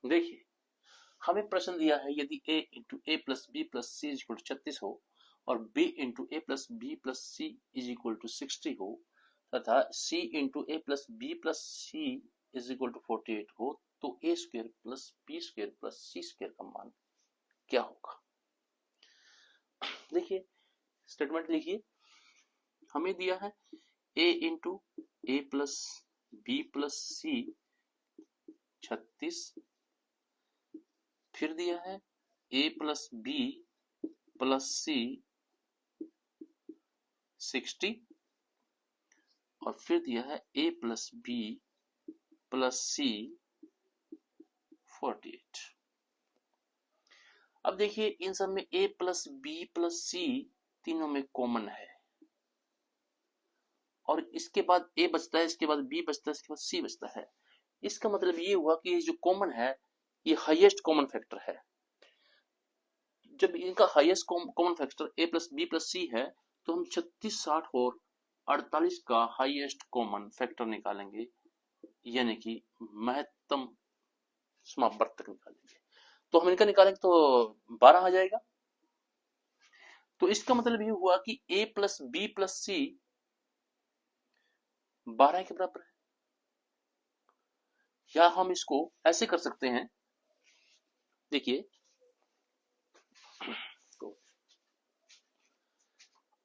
देखिए हमें प्रश्न दिया है यदि a into A plus B plus C is equal to 36 हो और b into A plus B plus C is equal to 60 हो तथा c into A plus B plus C is equal to 48 हो तो A square plus B square plus C square का मान क्या होगा। देखिए स्टेटमेंट लिखिए, हमें दिया है a into A plus B plus C 36, फिर दिया है a plus B plus C 60 और फिर दिया है a plus B plus C 48। अब देखिए इन सब में a plus B plus C तीनों में कॉमन है और इसके बाद a बचता है, इसके बाद b बचता है, इसके बाद c बचता है। इसका मतलब ये हुआ कि ये जो कॉमन है ये हाईएस्ट कॉमन फैक्टर है। जब इनका highest common factor a plus B plus C है तो हम 36, 60 और 48 का हाईएस्ट कॉमन फैक्टर निकालेंगे, यानी कि महत्तम समावर्तक निकालेंगे। तो हम इनका निकालेंगे तो 12 आ जाएगा। तो इसका मतलब ये हुआ कि a plus B plus C 12 के बराबर है। या हम इसको ऐसे कर सकते हैं, देखिए तो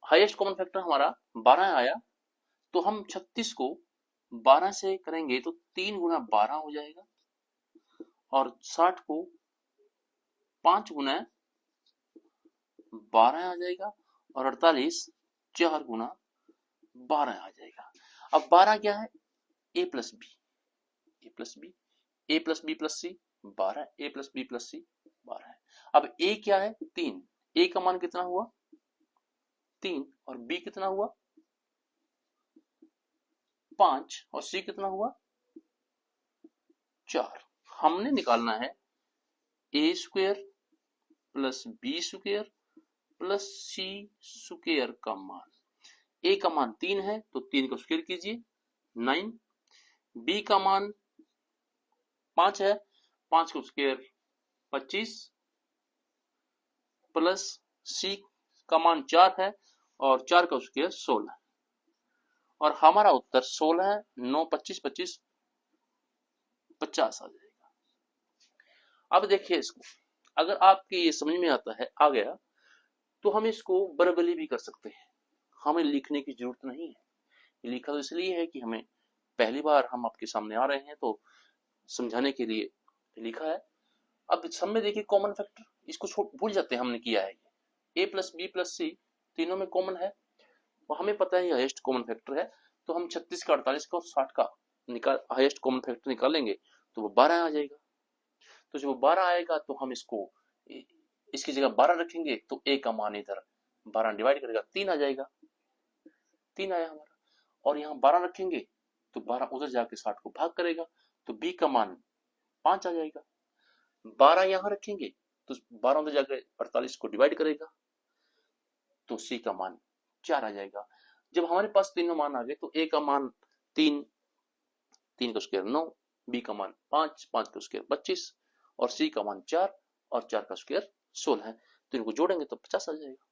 हाईएस्ट कॉमन फैक्टर हमारा 12 आया तो हम 36 को 12 से करेंगे तो 3 गुना 12 हो जाएगा और 60 को 5 गुना 12 आ जाएगा और 48 4 गुना 12 आ जाएगा। अब 12 क्या है, a plus B, A plus B, A plus B plus C 12, A plus B plus C 12 है। अब a क्या है 3, a का मान कितना हुआ 3 और b कितना हुआ 5 और c कितना हुआ 4। हमने निकालना है a square plus B square plus C square का मान। a का मान 3 है तो 3 को स्क्वायर कीजिए 9, b का मान 5 है, 5 को स्क्वायर 25 प्लस c का मान 4 है और 4 का स्क्वायर 16 और हमारा उत्तर 16 है। 9 25 25 50 आ जाएगा। अब देखिए इसको, अगर आपके ये समझ में आता है आ गया तो हम इसको बरबली भी कर सकते हैं, हमें लिखने की जरूरत नहीं है। लिखा तो इसलिए है कि हमें पहली बार हम आपके सामने आ रहे हैं तो समझाने के लिए लिखा है। अब सब में देखिए कॉमन फैक्टर, इसको भूल जाते हैं हमने किया है। ए प्लस बी प्लस सी तीनों में कॉमन है और हमें पता है हाईएस्ट कॉमन फैक्टर है तो हम 36 का 48 का और 60 का हाईएस्ट कॉमन फैक्टर निकालेंगे तो वो 12 आ जाएगा। तो जब वो 12 आएगा तो हम इसको इसकी जगह 12 रखेंगे तो a का मान इधर 12 डिवाइड करेगा 3 आ जाएगा, 3 आया हमारा। और यहाँ 12 रखेंगे तो 12 उधर जाके 60 को भाग करेगा तो b का मान 5 आ जाएगा। 12 यहाँ रखेंगे तो 12 उधर जाकर 48 को डिवाइड करेगा तो c का मान 4 आ जाएगा। जब हमारे पास तीनों मान आ गए तो a का मान 3, 3 का स्क्वायर 9, b का मान 5, 5 का स्क्वायर 25 और c का मान 4 और 4 का स्क्वायर 16 है। तो इनको जोड़ेंगे तो 50 आ जाएगा।